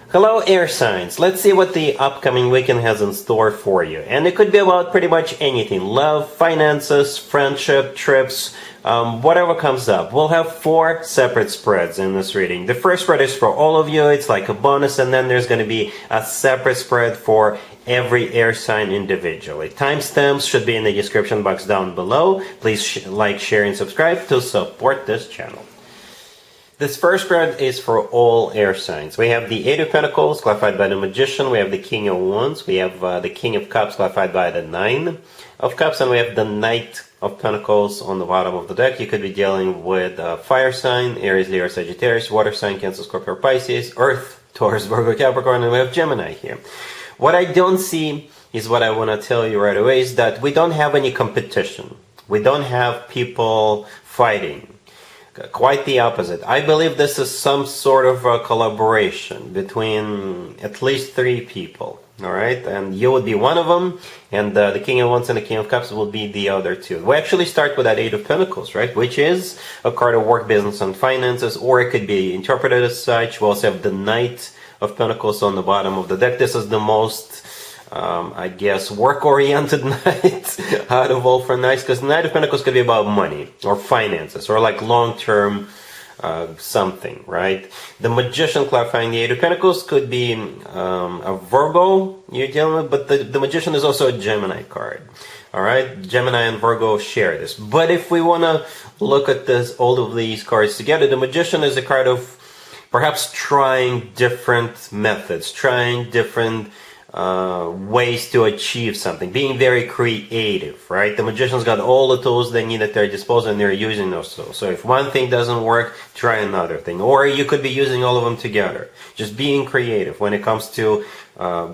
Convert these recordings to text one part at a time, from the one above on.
Hello air signs, let's see what the upcoming weekend has in store for you. And it could be about pretty much anything. Love, finances, friendship, trips, whatever comes up. We'll have 4 separate spreads in this reading. The first spread is for all of you, it's like a bonus, and then there's going to be a separate spread for every air sign individually. Timestamps should be in the description box down below. Please like, share, and subscribe to support this channel. This first spread is for all air signs. We have the 8 of Pentacles, clarified by the Magician. We have the King of Wands. We have the King of Cups, clarified by the 9 of Cups. And we have the Knight of Pentacles on the bottom of the deck. You could be dealing with fire sign, Aries, Leo, Sagittarius, water sign, Cancer, Scorpio, Pisces, Earth, Taurus, Virgo, Capricorn, and we have Gemini here. What I don't see is what I want to tell you right away is that we don't have any competition. We don't have people fighting. Quite the opposite. I believe this is some sort of a collaboration between at least 3 people. Alright, and you would be one of them, and the King of Wands and the King of Cups will be the other 2. We actually start with that 8 of Pentacles, right? Which is a card of work, business, and finances, or it could be interpreted as such. We also have the Knight of Pentacles on the bottom of the deck. This is the most I guess work-oriented night out of all for nights, because the Knight of Pentacles could be about money or finances or like long-term something, right? The Magician, clarifying the 8 of Pentacles, could be a Virgo you're dealing with, but the Magician is also a Gemini card. Alright, Gemini and Virgo share this. But if we want to look at all of these cards together, the Magician is a card of perhaps trying different methods, trying different ways to achieve something, being very creative, right? The Magician's got all the tools they need at their disposal and they're using those tools. So if one thing doesn't work, try another thing. Or you could be using all of them together. Just being creative when it comes to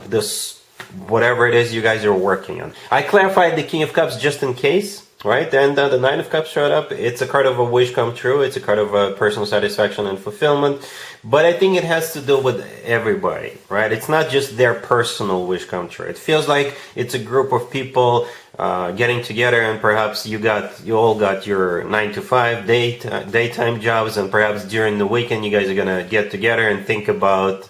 this, whatever it is you guys are working on. I clarified the King of Cups just in case, right? And the 9 of Cups showed up. It's a card of a wish come true. It's a card of personal satisfaction and fulfillment. But I think it has to do with everybody, right? It's not just their personal wish come true. It feels like it's a group of people getting together, and perhaps you all got your 9-to-5 daytime jobs, and perhaps during the weekend you guys are gonna get together and think about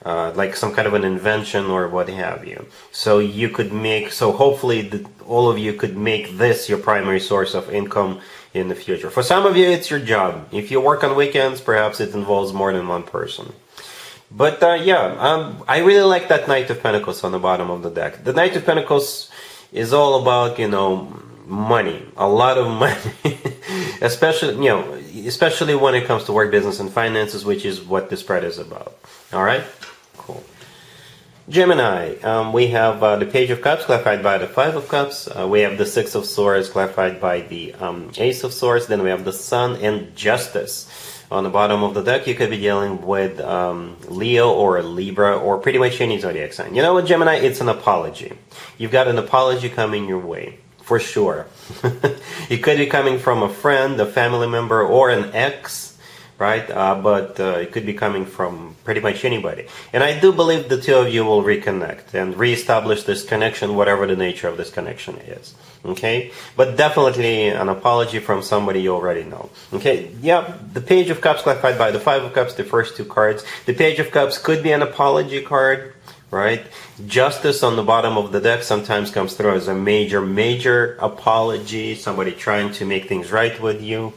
like some kind of an invention or what have you. So you could hopefully all of you could make this your primary source of income in the future. For some of you, it's your job. If you work on weekends, perhaps it involves more than one person. But I really like that Knight of Pentacles on the bottom of the deck. The Knight of Pentacles is all about, money, a lot of money, especially when it comes to work, business, and finances, which is what this spread is about. All right, cool. Gemini, we have the Page of Cups, clarified by the 5 of Cups. We have the 6 of Swords, clarified by the Ace of Swords. Then we have the Sun and Justice on the bottom of the deck. You could be dealing with Leo or Libra or pretty much any zodiac sign. You know what, Gemini? It's an apology. You've got an apology coming your way, for sure. It could be coming from a friend, a family member, or an ex. Right? But it could be coming from pretty much anybody. And I do believe the 2 of you will reconnect and reestablish this connection, whatever the nature of this connection is. Okay? But definitely an apology from somebody you already know. Okay? Yeah, the Page of Cups, clarified by the 5 of Cups, the first 2 cards. The Page of Cups could be an apology card, right? Justice on the bottom of the deck sometimes comes through as a major apology, somebody trying to make things right with you.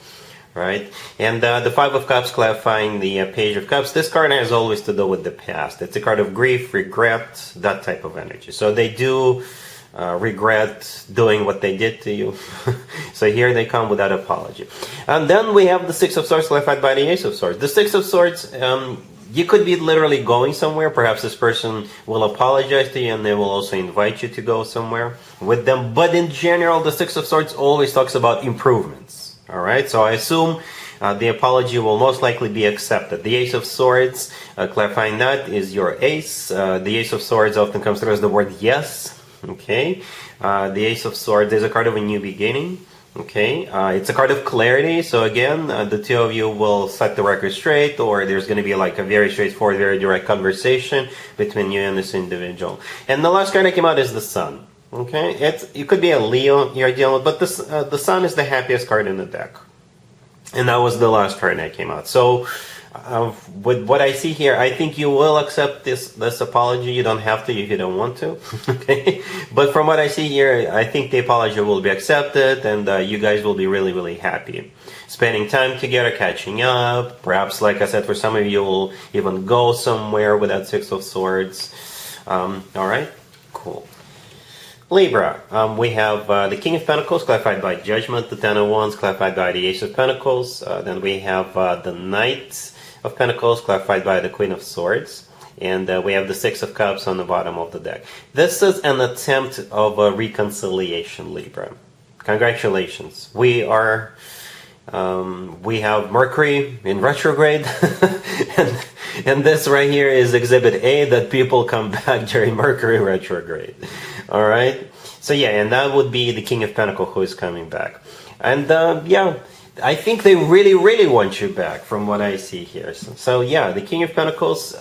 Right? And the 5 of Cups, clarifying the Page of Cups. This card has always to do with the past. It's a card of grief, regret, that type of energy. So they do regret doing what they did to you. So here they come with that apology. And then we have the 6 of Swords, clarified by the Ace of Swords. The 6 of Swords, you could be literally going somewhere. Perhaps this person will apologize to you and they will also invite you to go somewhere with them. But in general, the 6 of Swords always talks about improvements. Alright, so I assume the apology will most likely be accepted. The Ace of Swords, clarifying that, is your ace. The Ace of Swords often comes through as the word yes. Okay, the Ace of Swords is a card of a new beginning. Okay, it's a card of clarity. So again, the 2 of you will set the record straight, or there's going to be like a very straightforward, very direct conversation between you and this individual. And the last card that came out is the Sun. Okay, it could be a Leo you're dealing with, but the Sun is the happiest card in the deck. And that was the last card that came out. So with what I see here, I think you will accept this apology. You don't have to if you don't want to. Okay, but from what I see here, I think the apology will be accepted, and you guys will be really, really happy. Spending time together, catching up. Perhaps, like I said, for some of you, will even go somewhere with that Six of Swords. All right, cool. Libra, we have the King of Pentacles clarified by Judgment, the Ten of Wands clarified by the Ace of Pentacles, then we have the Knight of Pentacles clarified by the Queen of Swords, and we have the Six of Cups on the bottom of the deck. This is an attempt of a reconciliation, Libra. Congratulations. We have Mercury in retrograde, and this right here is Exhibit A, that people come back during Mercury retrograde. All right, so yeah, and that would be the King of Pentacles who is coming back, and yeah, I think they really, really want you back from what I see here. So yeah, the King of Pentacles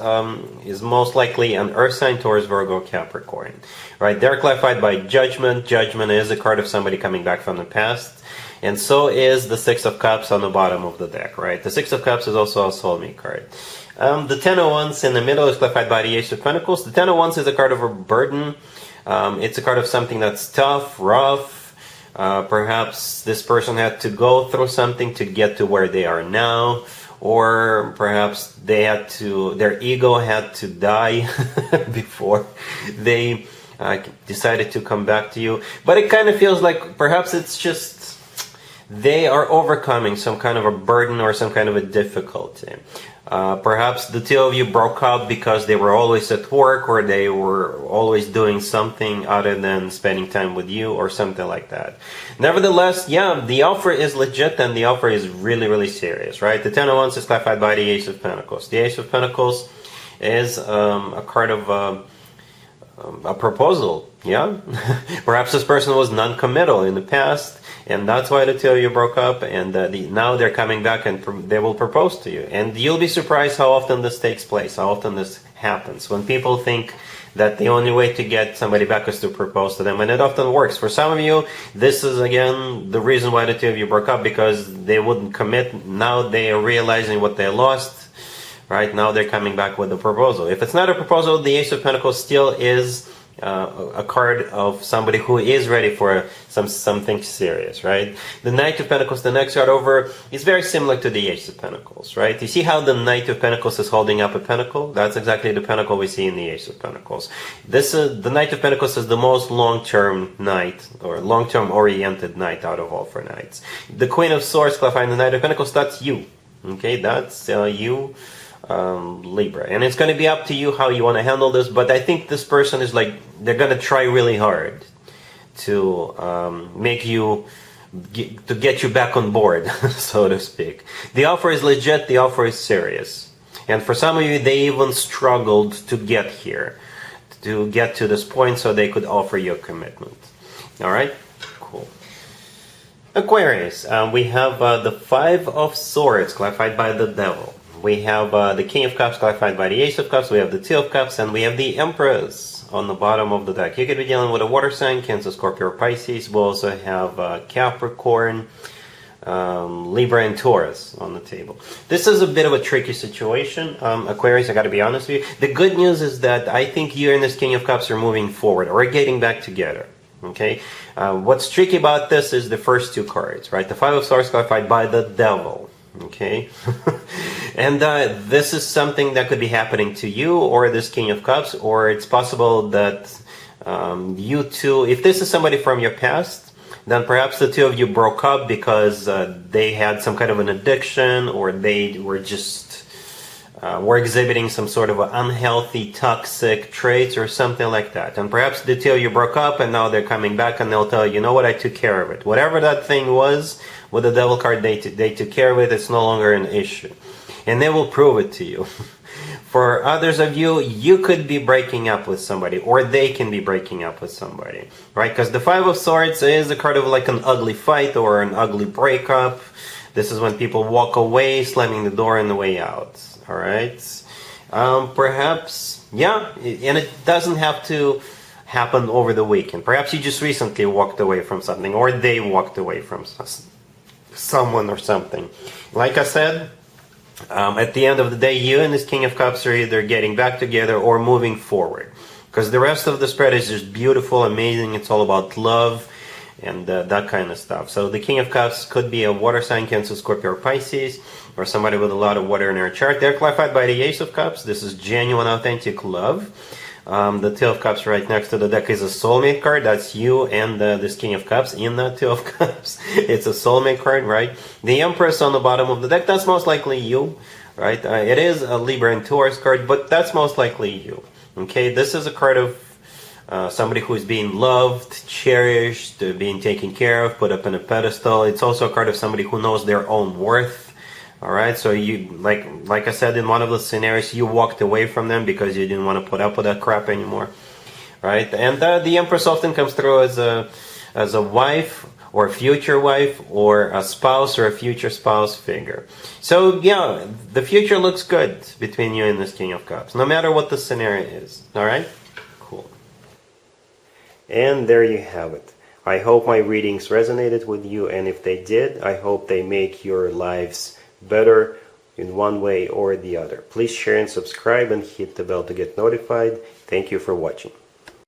is most likely an Earth sign, Taurus, Virgo, Capricorn. Right, they're clarified by Judgment. Judgment is a card of somebody coming back from the past. And so is the Six of Cups on the bottom of the deck, right? The Six of Cups is also a soulmate card. The Ten of Wands in the middle is clarified by the Ace of Pentacles. The Ten of Wands is a card of a burden. It's a card of something that's tough, rough. Perhaps this person had to go through something to get to where they are now. Or perhaps their ego had to die before they decided to come back to you. But it kind of feels like perhaps it's just they are overcoming some kind of a burden or some kind of a difficulty. Perhaps the two of you broke up because they were always at work, or they were always doing something other than spending time with you, or something like that. Nevertheless, yeah, the offer is legit, and the offer is really, really serious, right? The Ten of Wands is clarified by the Ace of Pentacles. The Ace of Pentacles is a card of a proposal, yeah? Perhaps this person was non-committal in the past, and that's why the two of you broke up, and now they're coming back and they will propose to you. And you'll be surprised how often this takes place, how often this happens. When people think that the only way to get somebody back is to propose to them, and it often works. For some of you, this is again the reason why the two of you broke up, because they wouldn't commit. Now they are realizing what they lost. Right now they're coming back with a proposal. If it's not a proposal, the Ace of Pentacles still is a card of somebody who is ready for something serious, right? The Knight of Pentacles, the next card over, is very similar to the Ace of Pentacles, right? You see how the Knight of Pentacles is holding up a pentacle? That's exactly the pentacle we see in the Ace of Pentacles. The Knight of Pentacles is the most long-term knight, or long-term oriented knight out of all four knights. The Queen of Swords clarifying the Knight of Pentacles, that's you. Okay, that's you. Libra, and it's going to be up to you how you want to handle this, but I think this person is like, they're going to try really hard to make you to get you back on board, so to speak. The offer is legit, the offer is serious, and for some of you, they even struggled to get here, to get to this point so they could offer you a commitment. All right, cool. Aquarius, we have the Five of Swords clarified by the Devil. We have the King of Cups clarified by the Ace of Cups. We have the Two of Cups, and we have the Empress on the bottom of the deck. You could be dealing with a water sign, Cancer, Scorpio, or Pisces. We also have Capricorn, Libra, and Taurus on the table. This is a bit of a tricky situation, Aquarius, I got to be honest with you. The good news is that I think you and this King of Cups are moving forward, or getting back together. Okay, what's tricky about this is the first two cards, right? The Five of Swords clarified by the Devil. Okay, and this is something that could be happening to you or this King of Cups, or it's possible that you two, if this is somebody from your past, then perhaps the two of you broke up because they had some kind of an addiction, or they were just were exhibiting some sort of unhealthy, toxic traits or something like that. And perhaps the two of you broke up, and now they're coming back and they'll tell you, you know what, I took care of it. Whatever that thing was, with the Devil card, they took care of it. It's no longer an issue. And they will prove it to you. For others of you, you could be breaking up with somebody, or they can be breaking up with somebody, right? Because the Five of Swords is a card of like an ugly fight or an ugly breakup. This is when people walk away, slamming the door on the way out, all right? Perhaps, yeah, and it doesn't have to happen over the weekend. Perhaps you just recently walked away from something, or they walked away from someone or something. Like I said, At the end of the day, you and this King of Cups are either getting back together or moving forward. Because the rest of the spread is just beautiful, amazing. It's all about love and that kind of stuff. So the King of Cups could be a water sign, Cancer, Scorpio, or Pisces, or somebody with a lot of water in their chart. They're clarified by the Ace of Cups. This is genuine, authentic love. The Two of Cups right next to the deck is a soulmate card. That's you and this King of Cups in the Two of Cups. It's a soulmate card, right? The Empress on the bottom of the deck, that's most likely you, right? It is a Libra and Taurus card, but that's most likely you. Okay, this is a card of somebody who is being loved, cherished, being taken care of, put up on a pedestal. It's also a card of somebody who knows their own worth. All right, so you, like I said in one of the scenarios, you walked away from them because you didn't want to put up with that crap anymore, right? And the Empress often comes through as a wife or a future wife or a spouse or a future spouse figure. So yeah, the future looks good between you and this King of Cups, no matter what the scenario is. All right, cool. And there you have it. I hope my readings resonated with you, and if they did, I hope they make your lives better in one way or the other. Please share and subscribe and hit the bell to get notified. Thank you for watching.